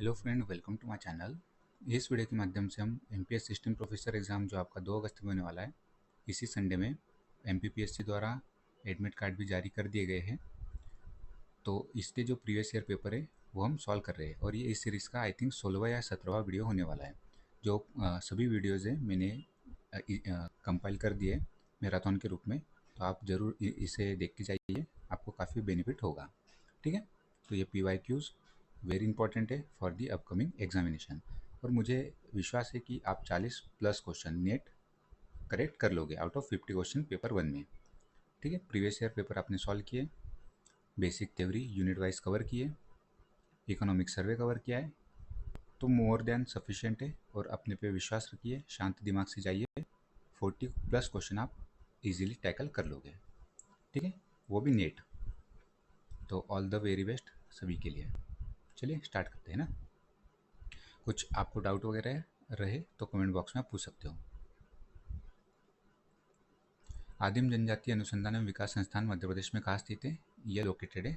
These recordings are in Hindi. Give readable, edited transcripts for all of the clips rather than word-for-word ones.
Hello friend, welcome to my channel. इस वीडियो के माध्यम से हम एमपीएस सिस्टम प्रोफेसर एग्ज़ाम जो आपका 2 अगस्त में होने वाला है, इसी संडे में एमपीपीएससी द्वारा एडमिट कार्ड भी जारी कर दिए गए हैं। तो इसके जो प्रीवियस ईयर पेपर है वो हम सॉल्व कर रहे हैं और ये इस सीरीज़ का आई थिंक 16वां या 17वां वीडियो होने वाला है। जो सभी वीडियोज़ हैं मैंने कंपाइल कर दिए मैराथन के रूप में, तो आप ज़रूर इसे देख के जाइए, आपको काफ़ी बेनिफिट होगा। ठीक है, तो ये PYQs वेरी इंपॉर्टेंट है फॉर दी अपकमिंग एग्जामिनेशन और मुझे विश्वास है कि आप 40 प्लस क्वेश्चन नेट करेक्ट कर लोगे आउट ऑफ 50 क्वेश्चन पेपर 1 में। ठीक है, प्रीवियस ईयर पेपर आपने सॉल्व किए, basic theory unit wise cover किए, इकोनॉमिक सर्वे कवर किया है, तो मोर देन सफिशिएंट है और अपने पे विश्वास रखिए, शांत दिमाग से जाइए, 40 प्लस क्वेश्चन आप इजीली टैकल कर लोगे। ठीक है, वो भी नेट। तो ऑल द वेरी बेस्ट सभी के लिए। चलिए स्टार्ट करते हैं ना। कुछ आपको डाउट वगैरह रहे तो कमेंट बॉक्स में आप पूछ सकते हो। आदिम जनजाति अनुसंधान एवं विकास संस्थान मध्य प्रदेश में कहाँ स्थित है? यह लोकेटेड है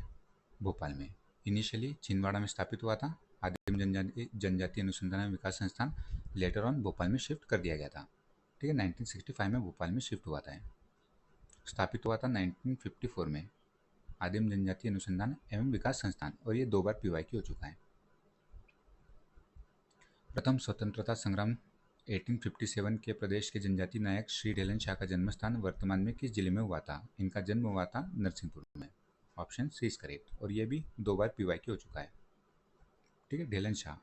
भोपाल में। इनिशियली छिंदवाड़ा में स्थापित हुआ था आदिम जनजाति अनुसंधान एवं विकास संस्थान, लेटर ऑन भोपाल में शिफ्ट कर दिया गया था। ठीक है, 1965 में भोपाल में शिफ्ट हुआ था, स्थापित हुआ था 1954 में आदिम जनजाति अनुसंधान एवं विकास संस्थान, और ये 2 बार PYQ हो चुका है। प्रथम स्वतंत्रता संग्राम 1857 के प्रदेश के जनजाति नायक श्री ढेलन शाह का जन्म स्थान वर्तमान में किस जिले में हुआ था? इनका जन्म हुआ था नरसिंहपुर में। ऑप्शन सी इज करेक्ट, और ये भी 2 बार PYQ हो चुका है। ठीक है, ढेलन शाह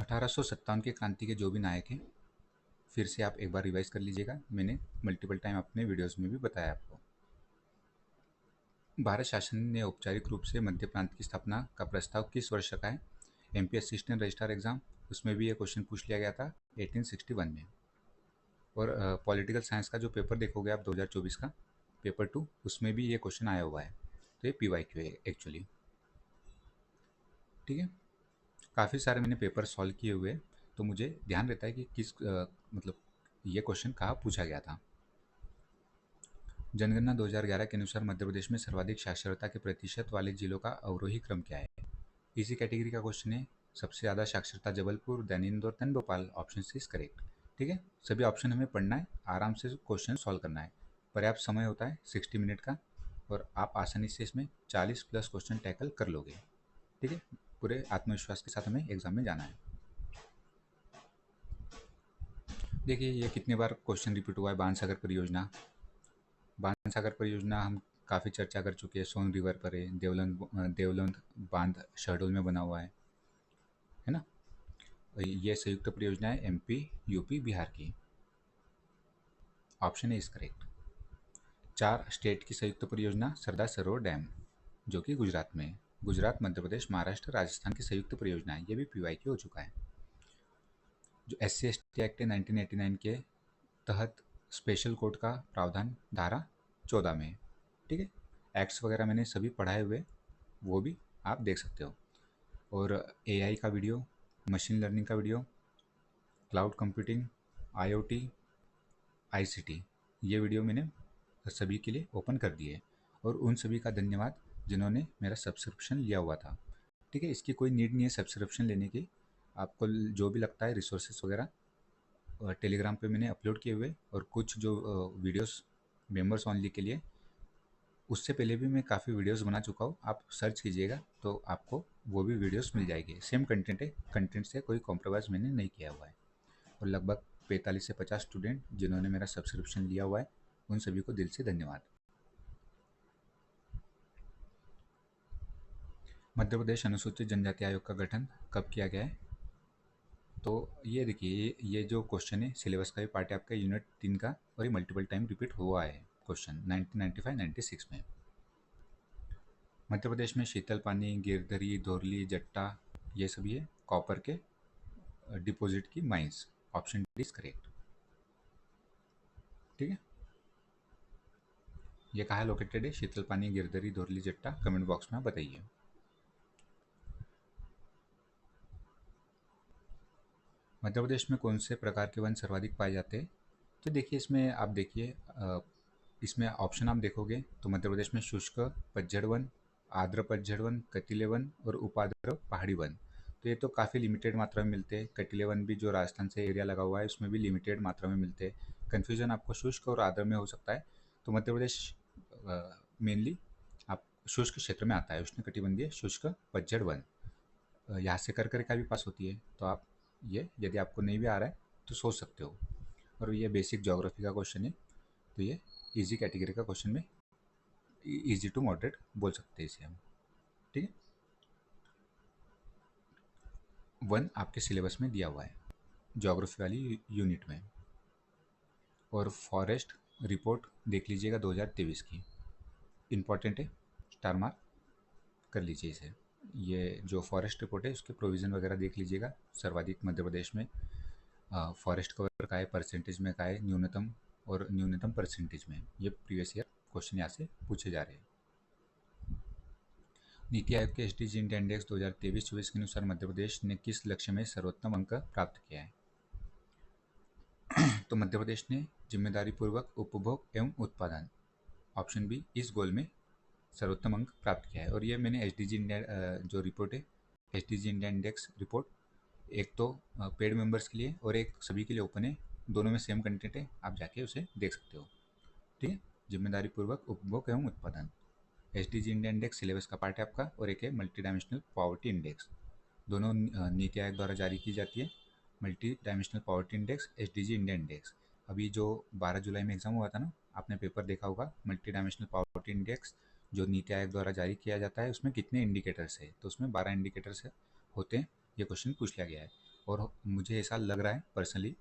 1857 के क्रांति के जो भी नायक हैं, फिर से आप एक बार रिवाइज कर लीजिएगा, मैंने मल्टीपल टाइम अपने वीडियोस में भी बताया आपको। भारत शासन ने औपचारिक रूप से मध्य प्रांत की स्थापना का प्रस्ताव किस वर्ष का है? एमपी असिस्टेंट रजिस्ट्रार एग्जाम, उसमें भी ये क्वेश्चन पूछ लिया गया था 1861 में। और पॉलिटिकल साइंस का जो पेपर देखोगे आप 2024 का पेपर 2, उसमें भी ये क्वेश्चन आया हुआ है। तो ये PYQ है एक्चुअली। ठीक है, काफ़ी सारे मैंने पेपर सॉल्व किए हुए, तो मुझे ध्यान रहता है कि किस मतलब ये क्वेश्चन कहाँ पूछा गया था। जनगणना 2011 के अनुसार मध्य प्रदेश में सर्वाधिक साक्षरता के प्रतिशत वाले जिलों का अवरोही क्रम क्या है? इसी कैटेगरी का क्वेश्चन है। सबसे ज़्यादा साक्षरता Jabalpur, then Indore, then Bhopal. Option C is correct. ठीक है, सभी ऑप्शन हमें पढ़ना है, आराम से क्वेश्चन सॉल्व करना है। पर्याप्त समय होता है 60 मिनट का, और आप आसानी से इसमें 40 प्लस क्वेश्चन टैकल कर लोगे। ठीक है, पूरे आत्मविश्वास के साथ हमें एग्जाम में जाना है। देखिए ये कितने बार क्वेश्चन रिपीट हुआ है, बाणसागर परियोजना। बाणसागर परियोजना हम काफ़ी चर्चा कर चुके हैं, सोन रिवर पर है, देवलंद बांध शहडोल में बना हुआ है ना। ये संयुक्त परियोजना है MP, UP, बिहार की। Option A is correct. 4 state की संयुक्त परियोजना सरदार सरोवर डैम, जो कि गुजरात में है। गुजरात, मध्य प्रदेश, महाराष्ट्र, राजस्थान की संयुक्त परियोजना है, ये भी PYQ हो चुका है। जो SC/ST एक्ट है 1989 के तहत स्पेशल कोड का प्रावधान धारा 14 में है। ठीक है, एक्ट्स वगैरह मैंने सभी पढ़ाए हुए, वो भी आप देख सकते हो। और AI का वीडियो, मशीन लर्निंग का video, cloud computing, IoT, ICT, ये वीडियो मैंने सभी के लिए ओपन कर दिए, और उन सभी का धन्यवाद जिन्होंने मेरा सब्सक्रिप्शन लिया हुआ था। ठीक है, इसकी कोई नीड नहीं है सब्सक्रिप्शन लेने की। आपको जो भी लगता है रिसोर्सेस वगैरह टेलीग्राम पे मैंने अपलोड किए हुए, और कुछ जो वीडियोस मेंबर्स ओनली के लिए, उससे पहले भी मैं काफ़ी वीडियोस बना चुका हूँ। आप सर्च कीजिएगा तो आपको वो भी वीडियोस मिल जाएगी। सेम कंटेंट है, कंटेंट से कोई कॉम्प्रोमाइज़ मैंने नहीं किया हुआ है। और लगभग 45 से 50 स्टूडेंट जिन्होंने मेरा सब्सक्रिप्शन लिया हुआ है, उन सभी को दिल से धन्यवाद। मध्य प्रदेश अनुसूचित जनजाति आयोग का गठन कब किया गया है? तो ये देखिए, ये जो क्वेश्चन है सिलेबस का भी पार्ट है आपका, यूनिट 3 का, और ये मल्टीपल टाइम रिपीट हुआ है क्वेश्चन 1995-96 में। मध्य प्रदेश में शीतल पानी, गिरधरी, धोरली, जट्टा, ये सभी है कॉपर के डिपॉजिट की mines. Option D is correct. ठीक है, ये कहाँ लोकेटेड है? शीतल पानी, गिरधरी, धोरली, जट्टा। कमेंट बॉक्स में आप बताइए। मध्य प्रदेश में कौन से प्रकार के वन सर्वाधिक पाए जाते हैं? तो देखिए इसमें आप देखिए, इसमें ऑप्शन आप देखोगे तो मध्य प्रदेश में शुष्क, पतझड़ वन, आर्द्र पतझड़ वन, कटीले वन और उपाद्र पहाड़ी वन। तो ये तो काफ़ी लिमिटेड मात्रा में मिलते हैं। कटीले वन भी जो राजस्थान से एरिया लगा हुआ है उसमें भी लिमिटेड मात्रा में मिलते हैं। कन्फ्यूजन आपको शुष्क और आर्द्र में हो सकता है। तो मध्य प्रदेश मेनली आप शुष्क क्षेत्र में आता है, उष्णकटिबंधीय शुष्क पतझड़ वन। यहाँ से कर का भी पास होती है, तो आप ये यदि आपको नहीं भी आ रहा है तो सोच सकते हो। और ये बेसिक ज्योग्राफी का क्वेश्चन है, तो ये इजी कैटेगरी का क्वेश्चन में इजी टू मॉडरेट बोल सकते हैं इसे हम। ठीक है, वन आपके सिलेबस में दिया हुआ है ज्योग्राफी वाली यूनिट में। और फॉरेस्ट रिपोर्ट देख लीजिएगा 2023 की, इम्पॉर्टेंट है, स्टार मार्क कर लीजिए इसे। ये जो फॉरेस्ट रिपोर्ट है उसके प्रोविज़न वगैरह देख लीजिएगा। सर्वाधिक मध्य प्रदेश में फॉरेस्ट कवर का है, परसेंटेज में का है, न्यूनतम और न्यूनतम परसेंटेज में। ये प्रीवियस ईयर क्वेश्चन यहाँ से पूछे जा रहे हैं। नीति आयोग के एसडीजी इंडिया इंडेक्स 2023-24 के अनुसार मध्य प्रदेश ने किस लक्ष्य में सर्वोत्तम अंक प्राप्त किया है? तो मध्य प्रदेश ने जिम्मेदारी पूर्वक उपभोग एवं उत्पादन, ऑप्शन बी, इस गोल में सर्वोत्तम अंक प्राप्त किया है। और ये मैंने एसडीजी इंडिया जो रिपोर्ट है, एसडीजी इंडिया इंडेक्स रिपोर्ट, एक तो पेड मेंबर्स के लिए और एक सभी के लिए ओपन है, दोनों में सेम कंटेंट है, आप जाके उसे देख सकते हो। ठीक है, जिम्मेदारी पूर्वक उपभोग एवं उत्पादन, एसडीजी इंडिया इंडेक्स सिलेबस का पार्ट है आपका, और एक है मल्टी डायमेंशनल पॉवर्टी इंडेक्स। दोनों नीति आयोग द्वारा जारी की जाती है। Multi dimensional poverty index, SDG India index. अभी जो 12 जुलाई में एग्जाम हुआ था ना, आपने पेपर देखा होगा। मल्टी डायमेंशनल पॉवर्टी इंडेक्स जो नीति आयोग द्वारा जारी किया जाता है, उसमें कितने इंडिकेटर्स है? तो उसमें 12 इंडिकेटर्स होते हैं। ये क्वेश्चन पूछ लिया गया है, और मुझे ऐसा लग रहा है पर्सनली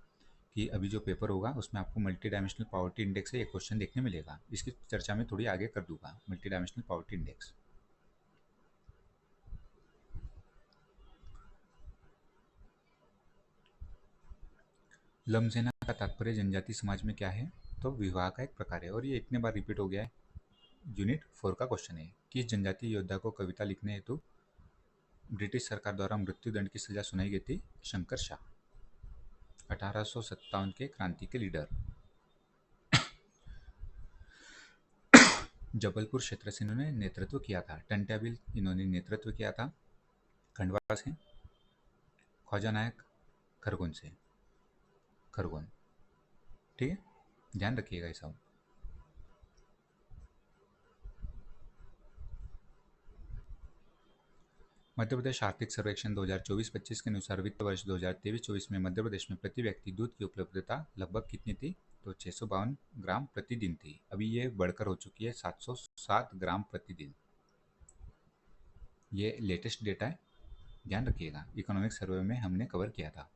कि अभी जो पेपर होगा उसमें आपको मल्टी डायमेंशनल पॉवर्टी इंडेक्स से एक क्वेश्चन देखने मिलेगा। इसकी चर्चा मैं थोड़ी आगे कर दूंगा। मल्टी डायमेंशनल पॉवर्टी इंडेक्स, लमसेना का तात्पर्य जनजाति समाज में क्या है? तो विवाह का एक प्रकार है। और ये इतने बार रिपीट हो गया है। यूनिट 4 का क्वेश्चन है, किस जनजातीय योद्धा को कविता लिखने हेतु ब्रिटिश सरकार द्वारा मृत्युदंड की सजा सुनाई गई थी? शंकर शाह, 1857 के क्रांति के लीडर। जबलपुर क्षेत्र से इन्होंने नेतृत्व किया था। टंट्याबिल इन्होंने नेतृत्व किया था। खंडवा से, ख्वाजा नायक खरगोन से, खरगोन। ठीक है, ध्यान रखिएगा ये सब। मध्य प्रदेश आर्थिक सर्वेक्षण 2024-25 के अनुसार वित्त वर्ष 2023-24 में मध्य प्रदेश में प्रति व्यक्ति दूध की उपलब्धता लगभग कितनी थी? तो 652 ग्राम प्रतिदिन थी। अभी ये बढ़कर हो चुकी है 707 ग्राम प्रतिदिन। ये लेटेस्ट डेटा है, ध्यान रखिएगा। इकोनॉमिक सर्वे में हमने कवर किया था।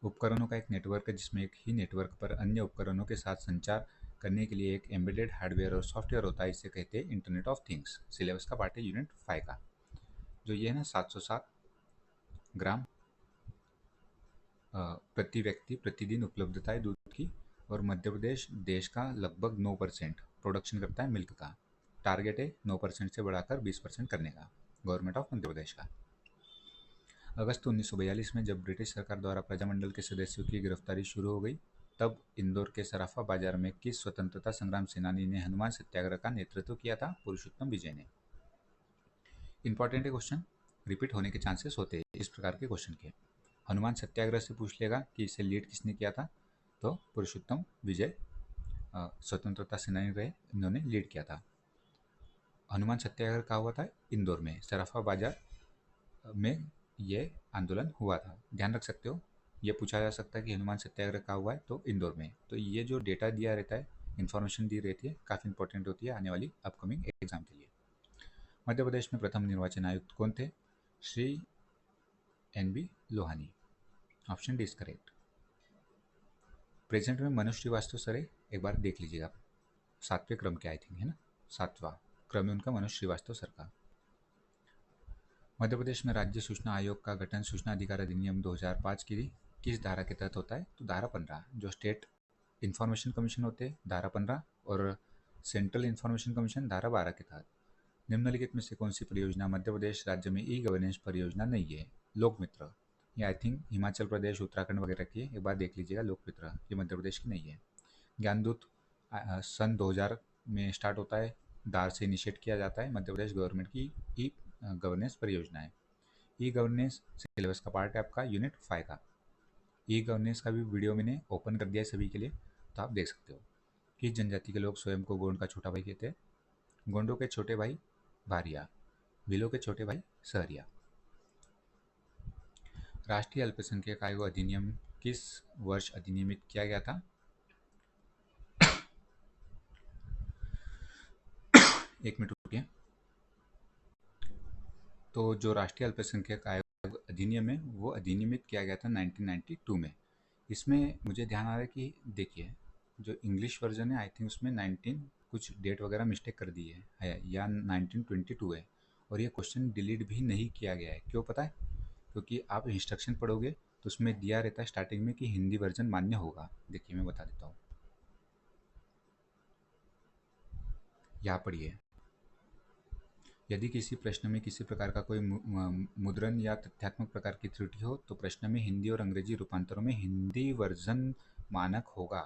उपकरणों का एक नेटवर्क है जिसमें एक ही नेटवर्क पर अन्य उपकरणों के साथ संचार करने के लिए एक एम्बेडेड हार्डवेयर और सॉफ्टवेयर होता है। इसे कहते हैं इंटरनेट ऑफ थिंग्स। सिलेबस का पार्ट है यूनिट 5 का। जो ये है ना 707 ग्राम प्रति व्यक्ति प्रतिदिन उपलब्धता है दूध की। और मध्य प्रदेश देश का लगभग 9% प्रोडक्शन करता है मिल्क का। टारगेट है 9% से बढ़ाकर 20% करने का, गवर्नमेंट ऑफ मध्य प्रदेश का। अगस्त 1942 में जब ब्रिटिश सरकार द्वारा प्रजामंडल के सदस्यों की गिरफ्तारी शुरू हो गई, तब इंदौर के सराफा बाजार में किस स्वतंत्रता संग्राम सेनानी ने हनुमान सत्याग्रह का नेतृत्व किया था? पुरुषोत्तम विजय ने। इंपॉर्टेंट है क्वेश्चन, रिपीट होने के चांसेस होते हैं इस प्रकार के क्वेश्चन के। हनुमान सत्याग्रह से पूछ लेगा कि इसे लीड किसने किया था? तो पुरुषोत्तम विजय स्वतंत्रता सेनानी रहे, इन्होंने लीड किया था। हनुमान सत्याग्रह कहाँ हुआ था? इंदौर में, सराफा बाजार में ये आंदोलन हुआ था। ध्यान रख सकते हो, ये पूछा जा सकता है कि हनुमान सत्याग्रह कहाँ हुआ है, तो इंदौर में। तो ये जो डेटा दिया रहता है, इन्फॉर्मेशन दी रहती है, काफ़ी इंपॉर्टेंट होती है आने वाली अपकमिंग एग्जाम के लिए। मध्य प्रदेश में प्रथम निर्वाचन आयुक्त कौन थे? Shri NB Lohani, option D is correct. Present में मनोज श्रीवास्तव सर है, एक बार देख लीजिएगा आप, 7वें क्रम के आई थिंक है ना, 7वां क्रम है उनका, मनोज श्रीवास्तव सर का। मध्य प्रदेश में राज्य सूचना आयोग का गठन सूचना अधिकार अधिनियम 2005 की किस धारा के तहत होता है? तो धारा 15। जो स्टेट इंफॉर्मेशन कमीशन होते हैं धारा 15, और सेंट्रल इंफॉर्मेशन कमीशन धारा 12 के तहत। निम्नलिखित में से कौन सी परियोजना मध्य प्रदेश राज्य में ई गवर्नेंस परियोजना नहीं है? लोक मित्र, ये आई थिंक हिमाचल प्रदेश, उत्तराखंड वगैरह की है, एक बार देख लीजिएगा। लोक मित्र ये मध्य प्रदेश की नहीं है। ज्ञानदूत सन 2000 में स्टार्ट होता है, दार से इनिशिएट किया जाता है मध्य प्रदेश गवर्नमेंट की ई गवर्नेंस परियोजना है। ई गवर्नेंस सिलेबस का पार्ट है आपका यूनिट 5 का। ई गवर्नेंस का भी वीडियो मैंने ओपन कर दिया है सभी के लिए, तो आप देख सकते हो। किस जनजाति के लोग स्वयं को गोंड का छोटा भाई कहते हैं? गोंडों के छोटे भाई भारिया, भीलों के छोटे भाई सहरिया। राष्ट्रीय अल्पसंख्यक आयोग अधिनियम किस वर्ष अधिनियमित किया गया था? एक मिनट रुकिए। तो जो राष्ट्रीय अल्पसंख्यक आयोग अधिनियम है वो अधिनियमित किया गया था 1992 में। इसमें मुझे ध्यान आ रहा है कि देखिए जो इंग्लिश वर्जन है आई थिंक उसमें 19 कुछ डेट वगैरह मिस्टेक कर दी है या 1922 है, और ये क्वेश्चन डिलीट भी नहीं किया गया है। क्यों पता है? क्योंकि आप इंस्ट्रक्शन पढ़ोगे तो उसमें दिया रहता है स्टार्टिंग में कि हिंदी वर्जन मान्य होगा। देखिए मैं बता देता हूँ, यहाँ पढ़िए। यदि किसी प्रश्न में किसी प्रकार का कोई मुद्रण या तथ्यात्मक प्रकार की त्रुटि हो तो प्रश्न में हिंदी और अंग्रेजी रूपांतरों में हिंदी वर्जन मानक होगा।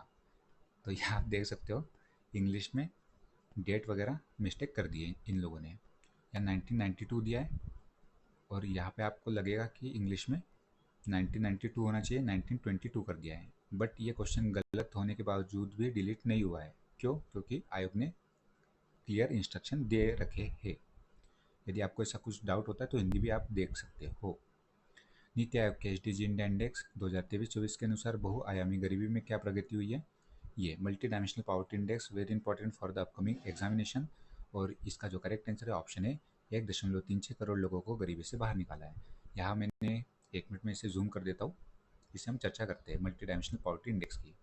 तो यहाँ आप देख सकते हो इंग्लिश में डेट वगैरह मिस्टेक कर दिए इन लोगों ने। यहाँ 1992 दिया है और यहाँ पे आपको लगेगा कि इंग्लिश में 1992 होना चाहिए, 1922 कर दिया है। बट ये क्वेश्चन गलत होने के बावजूद भी डिलीट नहीं हुआ है। क्यों? क्योंकि आयोग ने क्लियर इंस्ट्रक्शन दे रखे हैं। यदि आपको ऐसा कुछ डाउट होता है तो हिंदी भी आप देख सकते हो। नीति आयोग के एसडीजी इंडिया इंडेक्स 2023-24 के अनुसार बहुआयामी गरीबी में क्या प्रगति हुई है? ये multi dimensional poverty index very important for the upcoming examination, और इसका जो करेक्ट आंसर है ऑप्शन है 1.36 करोड़ लोगों को गरीबी से बाहर निकाला है। यहाँ मैंने 1 मिनट में इसे जूम कर देता हूँ, इसे हम चर्चा करते हैं मल्टी डायमेंशनल पॉवर्टी इंडेक्स की।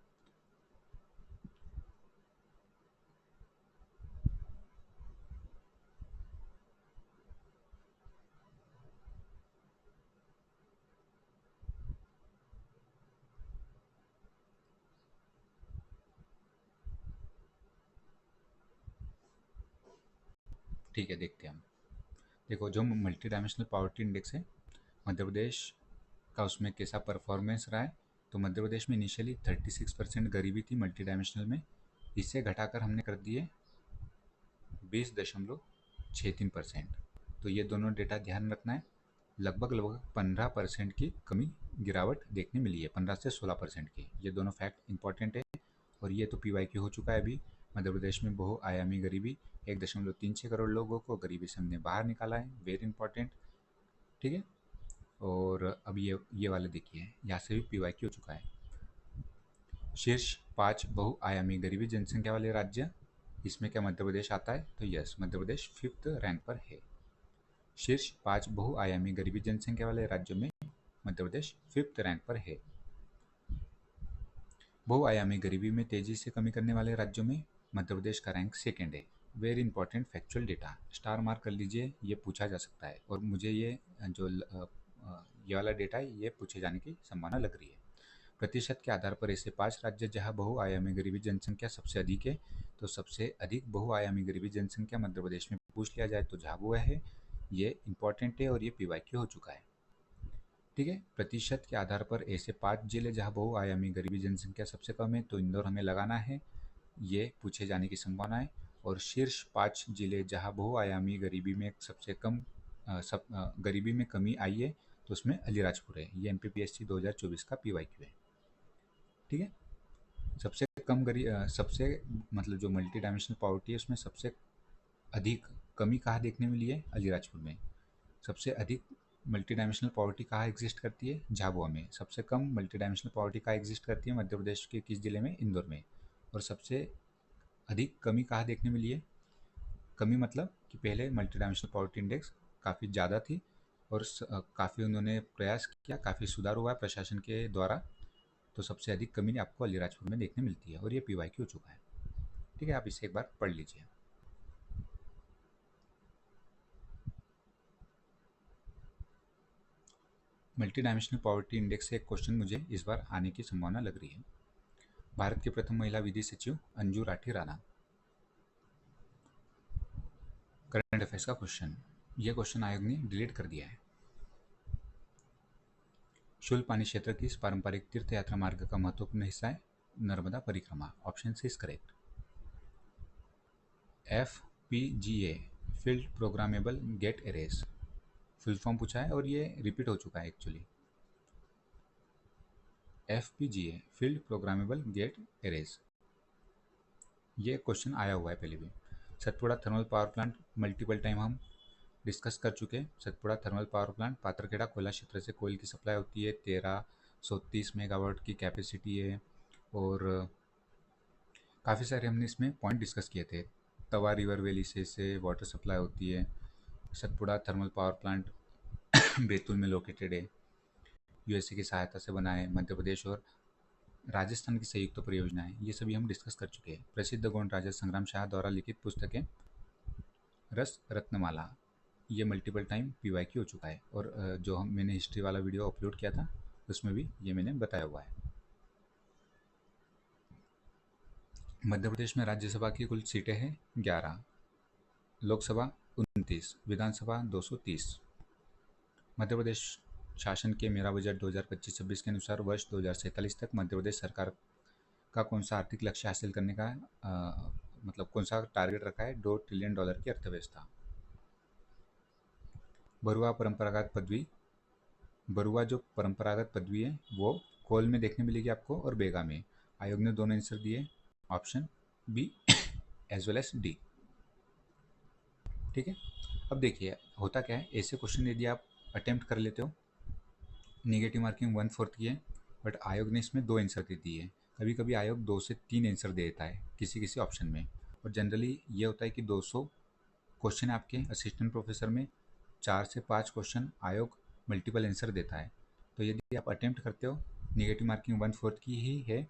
ठीक है, देखते हैं हम। देखो जो मल्टी डायमेंशनल पॉवर्टी इंडेक्स है मध्य प्रदेश का, उसमें कैसा परफॉर्मेंस रहा है। तो मध्य प्रदेश में इनिशियली 36% गरीबी थी मल्टी डायमेंशनल में, इसे घटाकर हमने कर दिए 20.63%। तो ये दोनों डेटा ध्यान रखना है। लगभग 15% की कमी गिरावट देखने मिली है, 15 से 16% की। ये दोनों फैक्ट इंपॉर्टेंट है। और ये तो PYQ हो चुका है अभी। मध्य प्रदेश में बहुआयामी गरीबी 1.36 करोड़ लोगों को गरीबी से हमने बाहर निकाला है, वेरी इंपॉर्टेंट। ठीक है, और अब ये वाले देखिए, यहाँ से भी PYQ हो चुका है। शीर्ष 5 बहुआयामी गरीबी जनसंख्या वाले राज्य, इसमें क्या मध्य प्रदेश आता है? तो yes, Madhya Pradesh 5th rank पर है। शीर्ष 5 बहुआयामी गरीबी जनसंख्या वाले राज्यों में मध्य प्रदेश 5th रैंक पर है। बहुआयामी गरीबी में तेजी से कमी करने वाले राज्यों में मध्य प्रदेश का रैंक 2nd है। Very important factual data, star mark कर लीजिए, ये पूछा जा सकता है। और मुझे ये जो ये वाला डेटा है ये पूछे जाने की संभावना लग रही है। प्रतिशत के आधार पर ऐसे 5 राज्य जहां बहुआयामी गरीबी जनसंख्या सबसे अधिक है, तो सबसे अधिक बहुआयामी गरीबी जनसंख्या मध्य प्रदेश में पूछ लिया जाए तो झाबुआ है। ये इंपॉर्टेंट है और ये PYQ हो चुका है। ठीक है, प्रतिशत के आधार पर ऐसे 5 जिले जहां बहुआयामी गरीबी जनसंख्या सबसे कम है, तो इंदौर हमें लगाना है, ये पूछे जाने की संभावना है। और शीर्ष 5 जिले जहां बहुआयामी गरीबी में सबसे कम गरीबी में कमी आई है, तो उसमें अलीराजपुर है। ये MPPSC 2024 का PYQ है। ठीक है, सबसे कम सबसे मतलब जो मल्टी डायमेंशनल पॉवर्टी है उसमें सबसे अधिक कमी कहाँ देखने मिली है? अलीराजपुर में। सबसे अधिक मल्टी डायमेंशनल पॉवर्टी कहाँ एग्जिस्ट करती है? झाबुआ में। सबसे कम मल्टी डायमेंशनल पॉवर्टी कहाँ एग्जिस्ट करती है? मध्य प्रदेश के किस जिले में? इंदौर में। और सबसे अधिक कमी कहाँ देखने मिली है? कमी मतलब कि पहले मल्टी डायमेंशनल पॉवर्टी इंडेक्स काफ़ी ज़्यादा थी और काफ़ी उन्होंने प्रयास किया, काफ़ी सुधार हुआ है प्रशासन के द्वारा। तो सबसे अधिक कमी आपको अलीराजपुर में देखने मिलती है और ये PYQ हो चुका है। ठीक है, आप इसे एक बार पढ़ लीजिए। मल्टी डायमेंशनल पॉवर्टी इंडेक्स से एक क्वेश्चन मुझे इस बार आने की संभावना लग रही है। भारत की प्रथम महिला विधि सचिव अंजू राठी राणा। करंट अफेयर्स का क्वेश्चन, यह क्वेश्चन आयोग ने डिलीट कर दिया है। शूलपानी क्षेत्र की इस पारंपरिक तीर्थ यात्रा मार्ग का महत्वपूर्ण हिस्सा है नर्मदा परिक्रमा। Option C is correct. F FPGA field programmable gate arrays full form पूछा है और ये रिपीट हो चुका है actually. FPGA field programmable gate arrays, ये क्वेश्चन आया हुआ है पहले भी। Satpura thermal power plant multiple time हम डिस्कस कर चुके हैं। Satpura thermal power plant Patharkheda कोयला क्षेत्र से कोयल की सप्लाई होती है, 1330 मेगावाट की कैपेसिटी है और काफ़ी सारे हमने इसमें पॉइंट डिस्कस किए थे। तवा रिवर वैली से वाटर सप्लाई होती है। Satpura thermal power plant Betul में लोकेटेड है, यूएसए की सहायता से बना है, मध्य प्रदेश और राजस्थान की संयुक्त परियोजना है। ये सभी हम डिस्कस कर चुके हैं। प्रसिद्ध गौंड राजा संग्राम शाह द्वारा लिखित पुस्तकें रस रत्नमाला, ये मल्टीपल टाइम पीवाईक्यू हो चुका है और जो मैंने हिस्ट्री वाला वीडियो अपलोड किया था उसमें भी ये मैंने बताया हुआ है। मध्य प्रदेश में राज्यसभा की कुल सीटें हैं 11, लोकसभा 29, विधानसभा 230। मध्य प्रदेश शासन के मेरा बजट 2025-26 के अनुसार वर्ष 2047 तक मध्य प्रदेश सरकार का कौन सा आर्थिक लक्ष्य हासिल करने का मतलब कौन सा टारगेट रखा है? $2 ट्रिलियन की अर्थव्यवस्था। बरुआ परंपरागत पदवी, बरुआ जो परंपरागत पदवी है वो कोल में देखने मिलेगी आपको और बेगा में। आयोग ने दोनों आंसर दिए, option B as well as D. ठीक है, अब देखिए होता क्या है, ऐसे क्वेश्चन यदि आप अटेम्प्ट कर लेते हो, नेगेटिव मार्किंग 1/4 की है, बट आयोग ने इसमें 2 आंसर दे दिए। कभी कभी आयोग 2 से 3 आंसर दे देता है किसी किसी ऑप्शन में, और जनरली ये होता है कि 200 क्वेश्चन आपके असिस्टेंट प्रोफेसर में 4 से 5 क्वेश्चन आयोग मल्टीपल आंसर देता है। तो यदि आप अटेम्प्ट करते हो, नेगेटिव मार्किंग 1/4 की ही है,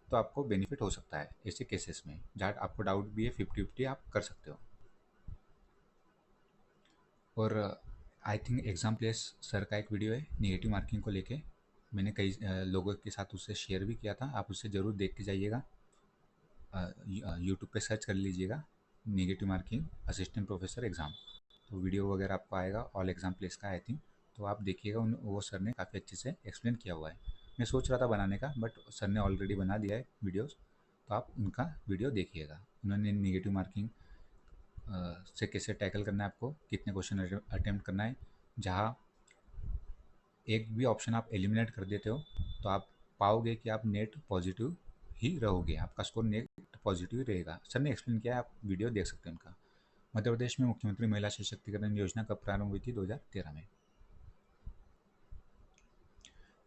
तो आपको बेनिफिट हो सकता है ऐसे केसेस में जहाँ आपको डाउट भी है, 50-50 आप कर सकते हो। और I think exam place sir का एक वीडियो है नेगेटिव मार्किंग को लेके, मैंने कई लोगों के साथ उससे शेयर भी किया था, आप उससे ज़रूर देख के जाइएगा। यूट्यूब पे सर्च कर लीजिएगा negative marking assistant professor exam, तो वीडियो वगैरह आपको आएगा ऑल एग्जाम प्लेस का आई थिंक, तो आप देखिएगा। वो सर ने काफ़ी अच्छे से एक्सप्लेन किया हुआ है। मैं सोच रहा था बनाने का, बट सर ने ऑलरेडी बना दिया है वीडियोज़, तो आप उनका वीडियो देखिएगा। उन्होंने नेगेटिव मार्किंग से कैसे टैकल करना है, आपको कितने क्वेश्चन अटेम्प्ट करना है, जहाँ एक भी ऑप्शन आप एलिमिनेट कर देते हो तो आप पाओगे कि आप नेट पॉजिटिव ही रहोगे, आपका स्कोर नेट पॉजिटिव ही रहेगा। सर ने एक्सप्लेन किया है, आप वीडियो देख सकते हैं उनका। मध्य प्रदेश में मुख्यमंत्री महिला सशक्तिकरण योजना कब प्रारंभ हुई थी? 2013 में।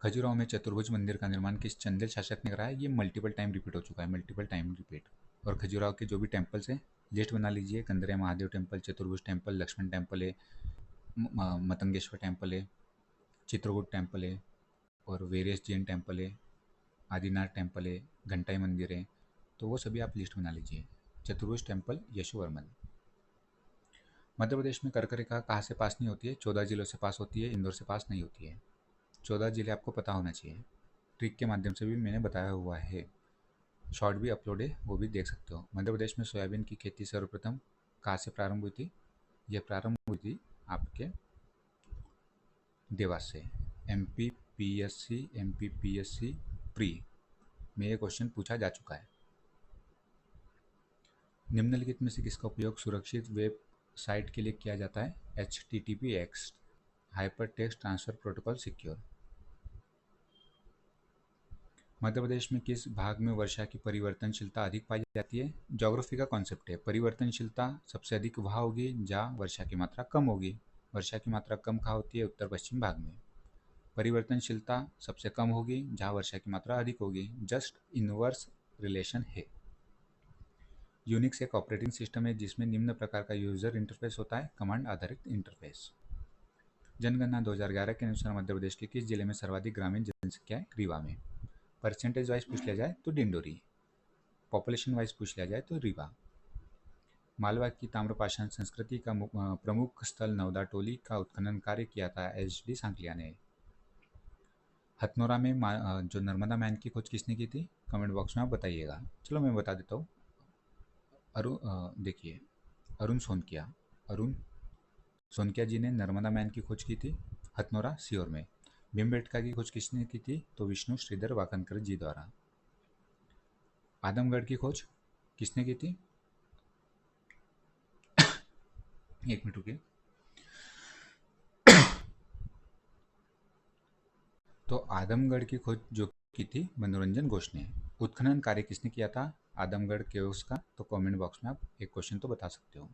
खजुराहो में चतुर्भुज मंदिर का निर्माण किस चंदेल शासक ने कराया? ये मल्टीपल टाइम रिपीट हो चुका है, मल्टीपल टाइम रिपीट। और खजुराहो के जो भी टेम्पल्स हैं लिस्ट बना लीजिए, कंदरिया महादेव टेम्पल, चतुर्भुज टेम्पल, लक्ष्मण टेम्पल है, मतंगेश्वर टेम्पल है, चित्रकूट टेम्पल है और वेरियस जैन टेम्पल है, आदिनाथ टेम्पल है, घंटाई मंदिर है, तो वो सभी आप लिस्ट बना लीजिए। चतुर्भुज टेम्पल यशोवर्मन। मध्य प्रदेश में कर्क रेखा कहाँ से पास नहीं होती है? 14 जिलों से पास होती है, इंदौर से पास नहीं होती है। 14 जिले आपको पता होना चाहिए, ट्रिक के माध्यम से भी मैंने बताया हुआ है, शॉर्ट भी अपलोड है, वो भी देख सकते हो। मध्य प्रदेश में सोयाबीन की खेती सर्वप्रथम कहाँ से प्रारंभ हुई थी? यह प्रारंभ हुई थी आपके देवास से। MPPSC प्री में ये क्वेश्चन पूछा जा चुका है। निम्नलिखित में से किसका उपयोग सुरक्षित वेब साइट के लिए किया जाता है? HTTPX hyper text transfer protocol secure. Madhya Pradesh में किस भाग में वर्षा की परिवर्तनशीलता अधिक पाई जाती है? ज्योग्राफी का कॉन्सेप्ट है, परिवर्तनशीलता सबसे अधिक वहाँ होगी जहाँ वर्षा की मात्रा कम होगी। वर्षा की मात्रा कम कहाँ होती है? उत्तर पश्चिम भाग में। परिवर्तनशीलता सबसे कम होगी जहाँ वर्षा की मात्रा अधिक होगी, जस्ट इनवर्स रिलेशन है। यूनिक्स एक ऑपरेटिंग सिस्टम है जिसमें निम्न प्रकार का यूजर इंटरफेस होता है, कमांड आधारित इंटरफेस। जनगणना 2011 के अनुसार मध्य प्रदेश के किस जिले में सर्वाधिक ग्रामीण जनसंख्या है? रीवा में। परसेंटेज वाइज पूछ लिया जाए तो डिंडोरी, पॉपुलेशन वाइज पूछ लिया जाए तो रीवा। मालवा की ताम्रपाषाण संस्कृति का प्रमुख स्थल नवदा टोली का उत्खनन कार्य किया था HD सांकलिया ने। हथनोरा में जो नर्मदा मैन की खोज किसने की थी? कमेंट बॉक्स में आप बताइएगा। चलो मैं बता देता हूँ। देखिए अरुण सोनकिया जी ने नर्मदा मैन की खोज की थी हथनोरा सीहोर में। भीमबेटका की खोज किसने की थी? तो विष्णु श्रीधर वाकनकर जी द्वारा। आदमगढ़ की खोज किसने की थी? एक मिनट रुकिए। तो आदमगढ़ की खोज जो की थी मनोरंजन घोष ने। उत्खनन कार्य किसने किया था आदमगढ़ केव्स का? तो कमेंट बॉक्स में आप एक क्वेश्चन तो बता सकते हो।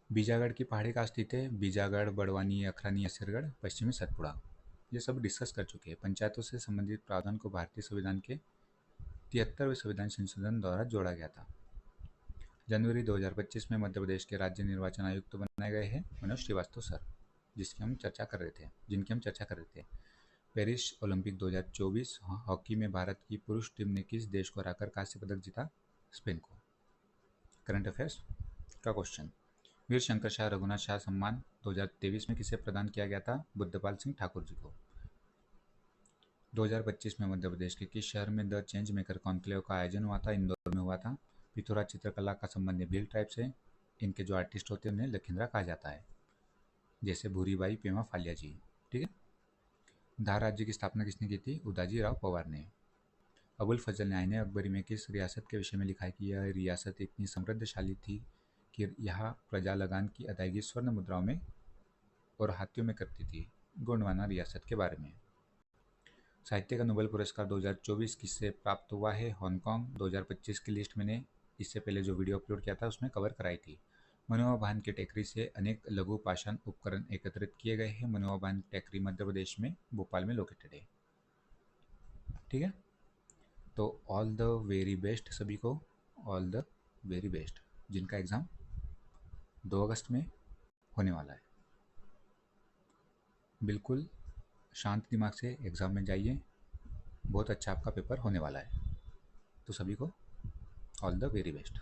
बीजागढ़ की पहाड़ी कहाँ स्थित है? बीजागढ़, बड़वानी, अखरानी, असरगढ़, पश्चिमी सतपुड़ा। ये सब डिस्कस कर चुके हैं। पंचायतों से संबंधित प्रावधान को भारतीय संविधान के 73वें संविधान संशोधन द्वारा जोड़ा गया था। जनवरी 2025 में मध्य प्रदेश के राज्य निर्वाचन आयुक्त बनाए गए हैं मनोज श्रीवास्तव सर, जिनकी हम चर्चा कर रहे थे। पेरिस ओलंपिक 2024 हॉकी में भारत की पुरुष टीम ने किस देश को हराकर कांस्य पदक जीता? स्पेन को। करंट अफेयर्स का क्वेश्चन। वीर शंकर शाह रघुनाथ शाह सम्मान 2023 में किसे प्रदान किया गया था? बुद्धपाल सिंह ठाकुर जी को। 2025 में मध्य प्रदेश के किस शहर में द चेंज मेकर कॉन्क्लेव का आयोजन हुआ था? इंदौर में हुआ था। पिथौरा चित्रकला का संबंध भील ट्राइब से। इनके जो आर्टिस्ट होते हैं उन्हें लखींद्रा कहा जाता है, जैसे भूरीबाई, पेमा फालिया जी। ठीक है। धार राज्य की स्थापना किसने की थी? उदाजी राव पवार ने। अबुल फजल ने आईने अकबरी में किस रियासत के विषय में लिखा है कि यह रियासत इतनी समृद्धशाली थी कि यहाँ प्रजा लगान की अदायगी स्वर्ण मुद्राओं में और हाथियों में करती थी? गोंडवाना रियासत के बारे में। साहित्य का नोबेल पुरस्कार 2024 किससे प्राप्त हुआ है? हांगकांग। 2025 की लिस्ट मैंने इससे पहले जो वीडियो अपलोड किया था उसमें कवर कराई थी। मनोवा बांध की टेकरी से अनेक लघु पाषाण उपकरण एकत्रित किए गए हैं। मनोवा बांध टेकरी मध्य प्रदेश में भोपाल में लोकेटेड है। ठीक है। तो ऑल द वेरी बेस्ट सभी को, ऑल द वेरी बेस्ट, जिनका एग्ज़ाम 2 अगस्त में होने वाला है। बिल्कुल शांत दिमाग से एग्ज़ाम में जाइए, बहुत अच्छा आपका पेपर होने वाला है। तो सभी को ऑल द वेरी बेस्ट।